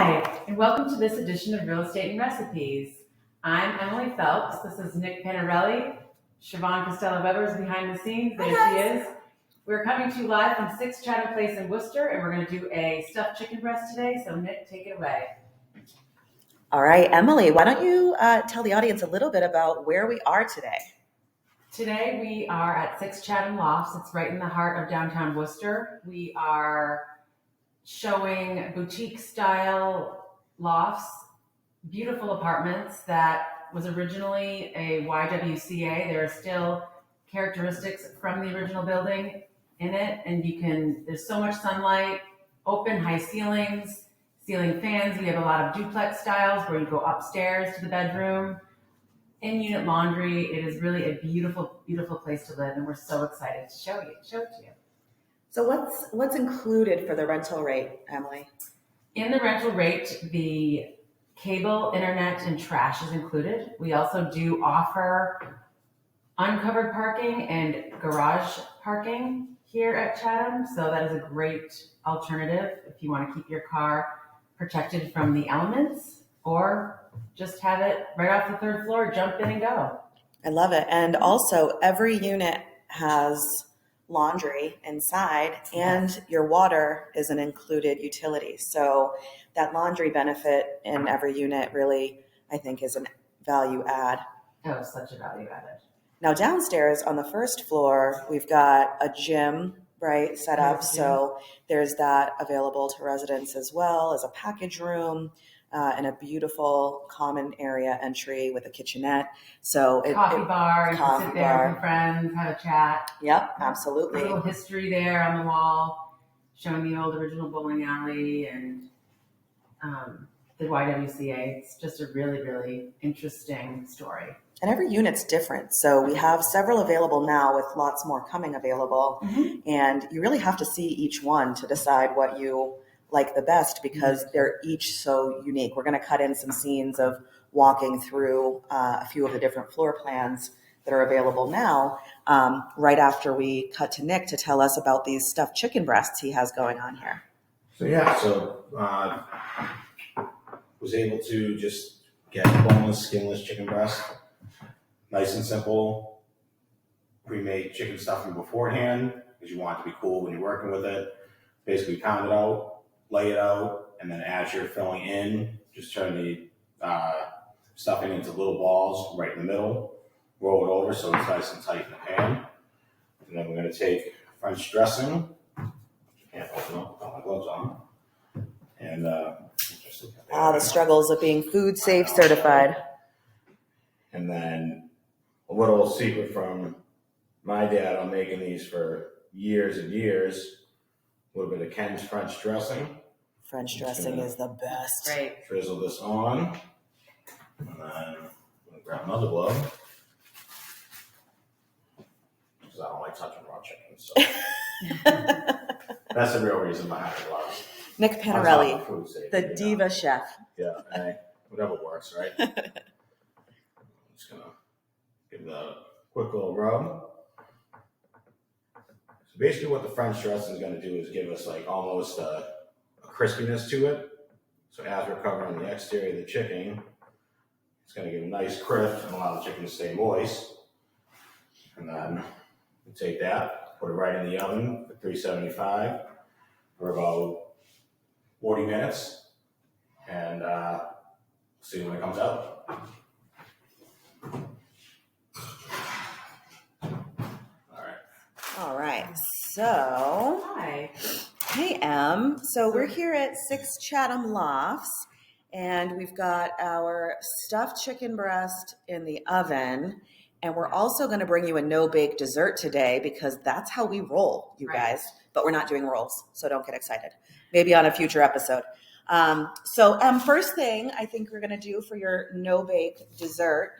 Hi, and welcome to this edition of Real Estate and Recipes. I'm Emily Phelps. This is Nick Panarelli. Siobhan Costello-Weber is behind the scenes. There she is. We're coming to you live from 6 Chatham Place in Worcester, and we're going to do a stuffed chicken breast today. So Nick, take it away. All right, Emily, why don't you tell the audience a little bit about where we are today? Today we are at 6 Chatham Lofts. It's right in the heart of downtown Worcester. We are showing boutique style lofts, beautiful apartments that was originally a YWCA. There are still characteristics from the original building in it, and there's so much sunlight, open high ceilings, ceiling fans. We have a lot of duplex styles where you go upstairs to the bedroom, in-unit laundry. It is really a beautiful, beautiful place to live, and we're so excited to show it to you. So what's included for the rental rate, Emily? In the rental rate, the cable, internet, and trash is included. We also do offer uncovered parking and garage parking here at Chatham. So that is a great alternative if you want to keep your car protected from the elements, or just have it right off the third floor, jump in and go. I love it. And also every unit has laundry inside, and your water is an included utility. So that laundry benefit in every unit really, I think, is a value add. Oh, such a value added. Now downstairs on the first floor, we've got a gym, right, set up. Yes, so there's that available to residents as well as a package room. And a beautiful common area entry with a kitchenette. So coffee bar, you can sit there with your friends, have a chat. Yep, absolutely. A little history there on the wall, showing the old original bowling alley and the YWCA. It's just a really, really interesting story. And every unit's different. So we have several available now with lots more coming available. Mm-hmm. And you really have to see each one to decide what you like the best, because they're each so unique. We're going to cut in some scenes of walking through a few of the different floor plans that are available now, right after we cut to Nick to tell us about these stuffed chicken breasts he has going on here. So was able to just get boneless, skinless chicken breast, nice and simple. Pre-made chicken stuffing beforehand because you want it to be cool when you're working with it. Basically pound it out, lay it out, and then as you're filling in, just turn the stuffing into little balls right in the middle, roll it over so it's nice and tight in the pan. And then we're going to take French dressing. Can't open up, got my gloves on. And just look at the struggles of being food safe certified. And then a little secret from my dad on making these for years and years. A little bit of Ken's French dressing. French dressing is the best. Great. Drizzle this on. And then I'm going to grab another glove. Because I don't like touching raw chicken. So that's the real reason behind the gloves. Nick Panarelli, safety, the diva chef. Yeah, hey, whatever works, right? I'm just going to give it a quick little rub. Basically what the French dressing is going to do is give us like almost a crispiness to it. So as we're covering the exterior of the chicken, it's going to give a nice crisp and allow the chicken to stay moist. And then we take that, put it right in the oven for 375 for about 40 minutes, and see when it comes out. All right. So, hi. Hey, Em. So we're here at 6 Chatham Lofts, and we've got our stuffed chicken breast in the oven, and we're also going to bring you a no-bake dessert today because that's how we roll, you guys. But we're not doing rolls, so don't get excited. Maybe on a future episode. First thing I think we're going to do for your no-bake dessert,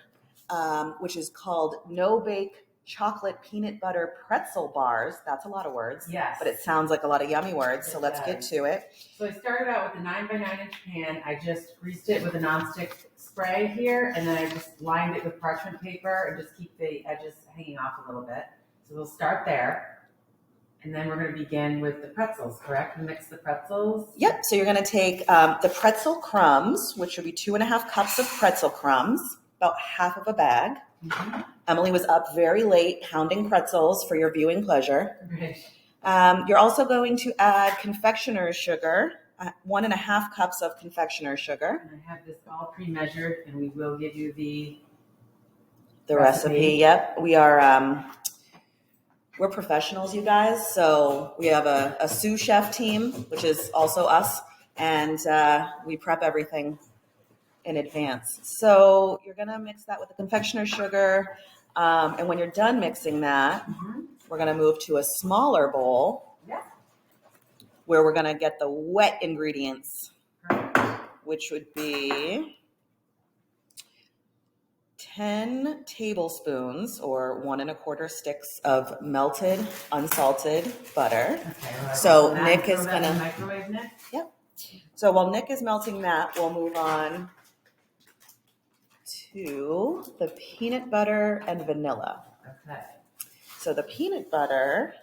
which is called no-bake chocolate peanut butter pretzel bars. That's a lot of words. Yes. But it sounds like a lot of yummy words. So let's get to it. So I started out with a 9x9 inch pan. I just greased it with a nonstick spray here, and then I just lined it with parchment paper and just keep the edges hanging off a little bit. So we'll start there. And then we're going to begin with the pretzels, correct? Mix the pretzels. Yep. So you're going to take the pretzel crumbs, which would be 2.5 cups of pretzel crumbs, about half of a bag. Mm-hmm. Emily was up very late pounding pretzels for your viewing pleasure. Right. You're also going to add confectioner's sugar, 1.5 cups of confectioner's sugar. And I have this all pre-measured, and we will give you the recipe. Yep. We're professionals, you guys. So we have a sous chef team, which is also us, and we prep everything in advance. So you're gonna mix that with the confectioner's sugar, and when you're done mixing that, we're gonna move to a smaller bowl. Yeah. Where we're gonna get the wet ingredients, Perfect. which would be 10 tablespoons or 1.25 sticks of melted, unsalted butter. Okay. Well, So that, Nick throw is that in gonna- the microwave, Nick. Yep. So while Nick is melting that, we'll move on to the peanut butter and vanilla. Okay. So the peanut butter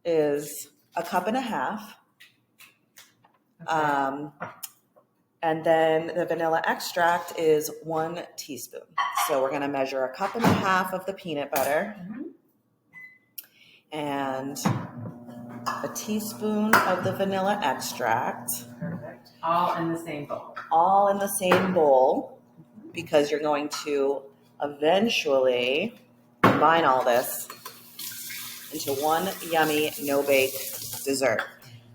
is 1.5 cups. Okay. And then the vanilla extract is 1 teaspoon. So we're going to measure 1.5 cups of the peanut butter and a teaspoon of the vanilla extract. Perfect. All in the same bowl. All in the same bowl, because you're going to eventually combine all this into one yummy no-bake dessert.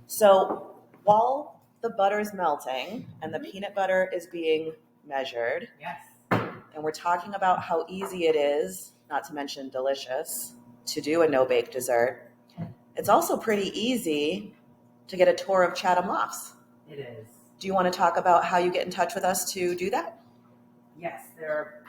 So while the butter is melting and the peanut butter is being measured, Yes. and we're talking about how easy it is, not to mention delicious, to do a no-bake dessert, it's also pretty easy to get a tour of Chatham Lofts. It is. Do you want to talk about how you get in touch with us to do that? Yes, there are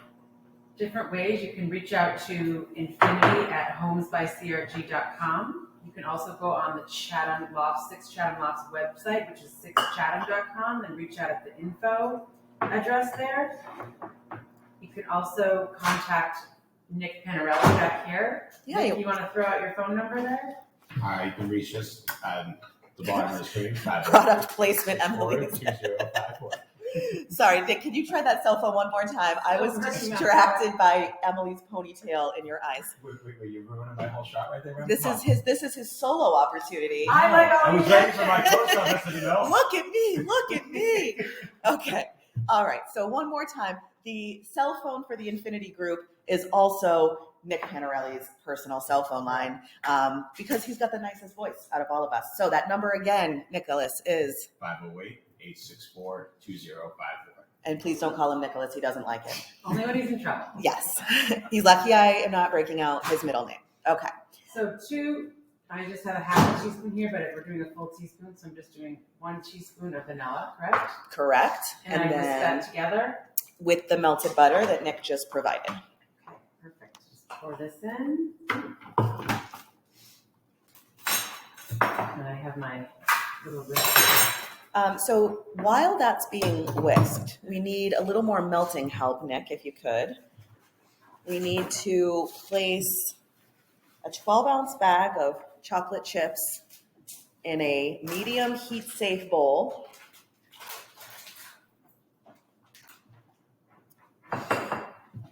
different ways. You can reach out to infinity@homesbycrg.com. You can also go on the Chatham Lofts, 6 Chatham Lofts website, which is 6chatham.com, and reach out at the info address there. You can also contact Nick Panarelli back here. Yeah, Nick, you want to throw out your phone number there? You can reach us at the bottom of the screen. Product placement, Emily. 2054. Sorry, Nick, can you try that cell phone one more time? I was distracted by Emily's ponytail in your eyes. Wait, you're ruining my whole shot right there, man? This is his solo opportunity. I like all I was these ready for my questions. close-up, Mr. DeMille. Look at me. Okay. All right. So one more time. The cell phone for the Infinity Group is also Nick Panarelli's personal cell phone line, because he's got the nicest voice out of all of us. So that number again, Nicholas, is 508-864-2054. and please don't call him Nicholas. He doesn't like it. Only when he's in trouble. Yes. He's lucky I am not breaking out his middle name. Okay. So I just have a half a teaspoon here, but we're doing a full teaspoon, so I'm just doing 1 teaspoon of vanilla, correct? Correct. And I whisk that together. With the melted butter that Nick just provided. Okay, perfect. Just pour this in. And I have my little whisk. So while that's being whisked, we need a little more melting help, Nick, if you could. We need to place a 12-ounce bag of chocolate chips in a medium heat-safe bowl.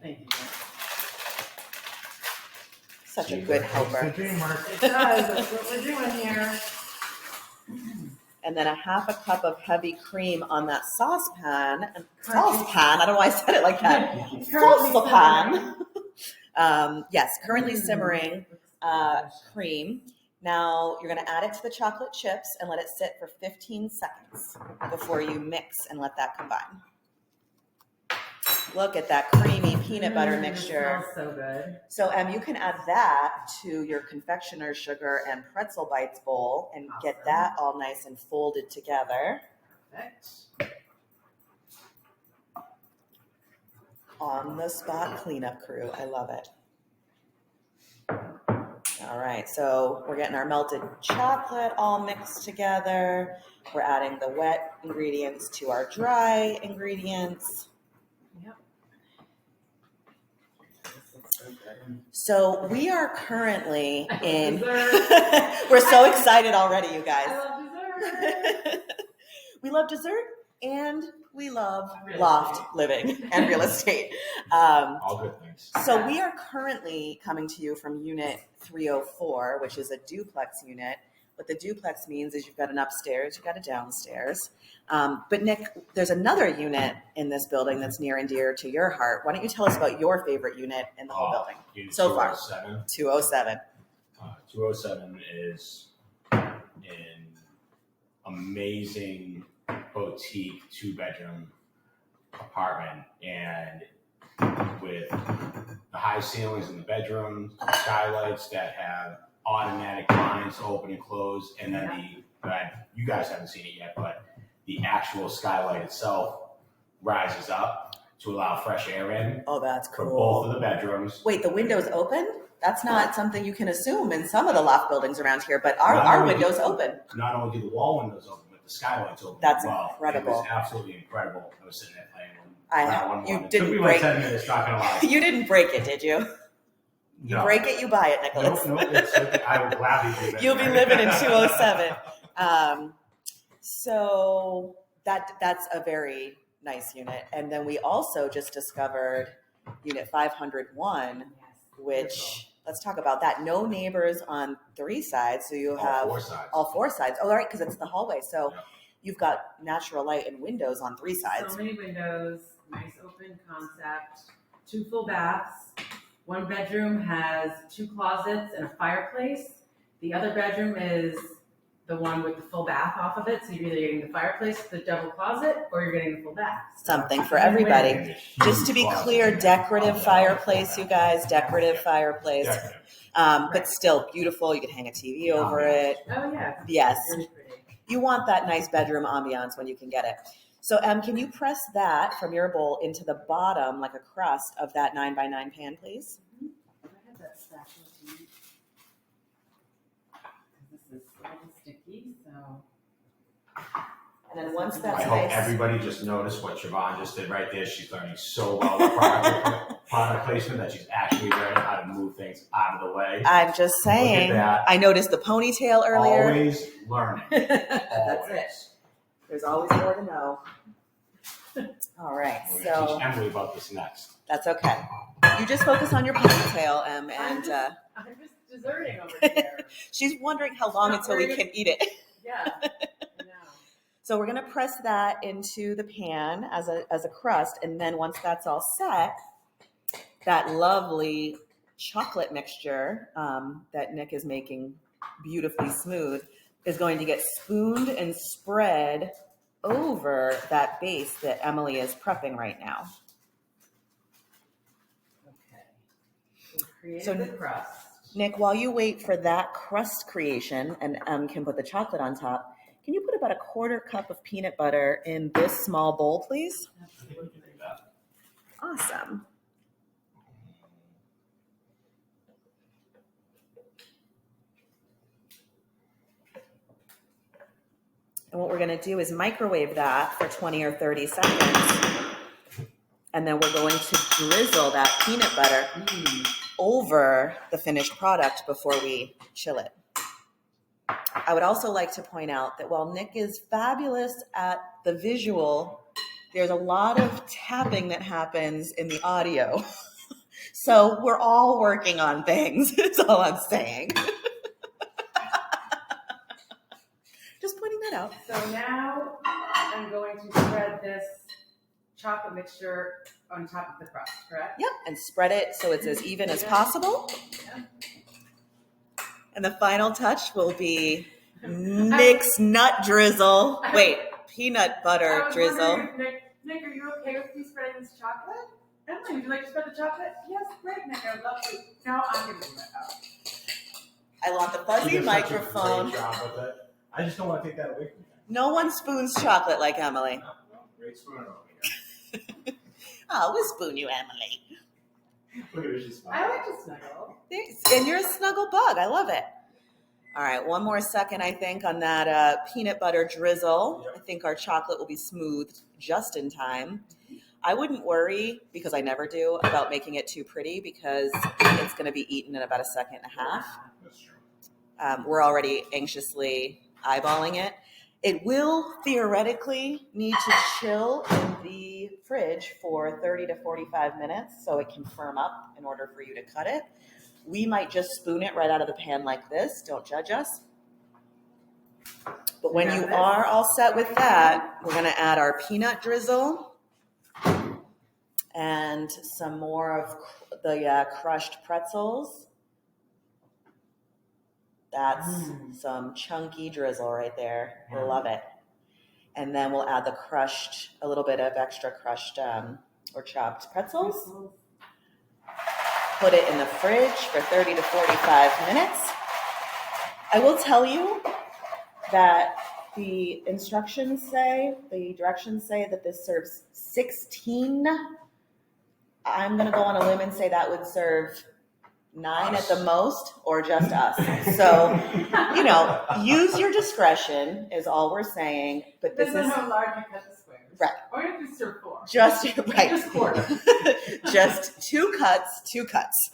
Thank you. Such a good helper. It does. That's what we're doing here. And then 1/2 cup of heavy cream on that saucepan. Saucepan? I don't know why I said it like that. Saucepan. Yes, currently simmering cream. Now you're going to add it to the chocolate chips and let it sit for 15 seconds before you mix and let that combine. Look at that creamy peanut butter mixture. It smells so good. So, you can add that to your confectioner's sugar and pretzel bites bowl and get that all nice and folded together. Perfect. On the spot cleanup crew. I love it. All right, so we're getting our melted chocolate all mixed together. We're adding the wet ingredients to our dry ingredients. Yep. So we are currently in. Dessert. We're so excited already, you guys. I love dessert. We love dessert and we love Real loft estate. living and real estate. All good things. So we are currently coming to you from Unit 304, which is a duplex unit. What the duplex means is you've got an upstairs, you've got a downstairs. But Nick, there's another unit in this building that's near and dear to your heart. Why don't you tell us about your favorite unit in the whole building? Unit So far. 207. 207. 207 is an amazing boutique 2-bedroom apartment, and with the high ceilings in the bedrooms, skylights that have automatic blinds open and close, and then you guys haven't seen it yet, but the actual skylight itself rises up to allow fresh air in Oh, that's for cool. both of the bedrooms. Wait, the window's open? That's not something you can assume in some of the loft buildings around here, but our only window's do- open. Not only do the wall windows open, but the skylight's open That's as well. incredible. It was absolutely incredible. I was sitting there playing one. You It took didn't me break like 10 minutes, not gonna lie. You didn't break it, did you? You No. break it, you buy it, Nicholas. No, I would gladly do that. You'll be living in 207. So that's a very nice unit. And then we also just discovered Unit 501, which, let's talk about that. No neighbors on 3 sides, so you have All 4 sides. all 4 sides. Oh, all right, because it's the hallway. So Yeah. you've got natural light and windows on 3 sides. So many windows, nice open concept, 2 full baths. 1 bedroom has 2 closets and a fireplace. The other bedroom is the one with the full bath off of it. So you're either getting the fireplace, the double closet, or you're getting the full bath. Something for everybody. And a Just to be huge clear, closet. decorative fireplace, you guys, decorative fireplace. Decorative. But still beautiful. You could hang a TV over Ambiance. it. Oh yeah. Yes. Really pretty. You want that nice bedroom ambiance when you can get it. So, can you press that from your bowl into the bottom, like a crust of that 9x9 pan, please? I have that spatula to me. This is a little sticky, so. And then once I that's hope nice. everybody just noticed what Siobhan just did right there. She's learning so well with product placement that she's actually learning how to move things out of the way. I'm just saying. Look at that. I noticed the ponytail earlier. Always learning. That's Always. it. There's always more to know. All right, We're going to so teach Emily about this next. that's okay. You just focus on your ponytail, and I'm just deserting over here. she's wondering how long Not until we very can eat it. Yeah, I know. So we're gonna press that into the pan as a crust, and then once that's all set, that lovely chocolate mixture that Nick is making beautifully smooth is going to get spooned and spread over that base that Emily is prepping right now. Okay. We created So- the crust. Nick, while you wait for that crust creation and can put the chocolate on top, can you put about a 1/4 cup of peanut butter in this small bowl, please? I think we can do that. Awesome. And what we're going to do is microwave that for 20 or 30 seconds. And then we're going to drizzle that peanut butter over the finished product before we chill it. I would also like to point out that while Nick is fabulous at the visual, there's a lot of tapping that happens in the audio. So we're all working on things. That's all I'm saying. Just pointing that out. So now I'm going to spread this chocolate mixture on top of the crust, correct? Yep, and spread it so it's as even as possible. Yeah. And the final touch will be Nick's nut drizzle. Wait, peanut butter I was drizzle. wondering if Nick, are you okay with me spreading this chocolate? Emily, would you like to spread the chocolate? Yes, great, Nick. I would love to. Now I'm going to do that. I want the She fuzzy did such a microphone. great job with it. I just don't want to take that away from you. No one spoons chocolate like Emily. No, great spoon over here. Oh, we'll spoon you, Emily. Look at her, she's I smiling. like to snuggle. And you're a snuggle bug. I love it. All right, one more second, I think, on that peanut butter drizzle. Yep. I think our chocolate will be smoothed just in time. I wouldn't worry, because I never do, about making it too pretty, because it's going to be eaten in about a second and a half. That's true. We're already anxiously eyeballing it. It will theoretically need to chill in the fridge for 30 to 45 minutes so it can firm up in order for you to cut it. We might just spoon it right out of the pan like this. Don't judge us. But when you are all set with that, we're going to add our peanut drizzle and some more of the crushed pretzels. That's some chunky drizzle right there. I love it. And then we'll add a little bit of extra crushed or chopped pretzels. Put it in the fridge for 30 to 45 minutes. I will tell you that the directions say that this serves 16. I'm going to go on a limb and say that would serve 9 at the most, or just us. So, use your discretion is all we're saying. But this Depends is on how large you cut the squares. Right. Or you can serve 4. Just right. Just quarter. Just two cuts.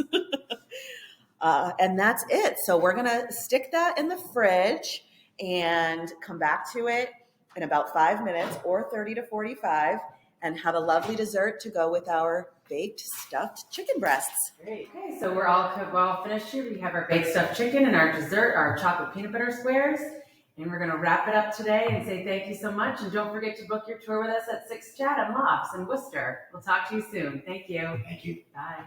And that's it. So we're going to stick that in the fridge and come back to it in about 5 minutes or 30 to 45 and have a lovely dessert to go with our baked stuffed chicken breasts. Great. Okay, so we're all finished here. We have our baked stuffed chicken and our dessert, our chocolate peanut butter squares. And we're going to wrap it up today and say thank you so much. And don't forget to book your tour with us at 6 Chatham Lofts in Worcester. We'll talk to you soon. Thank you. Thank you. Bye.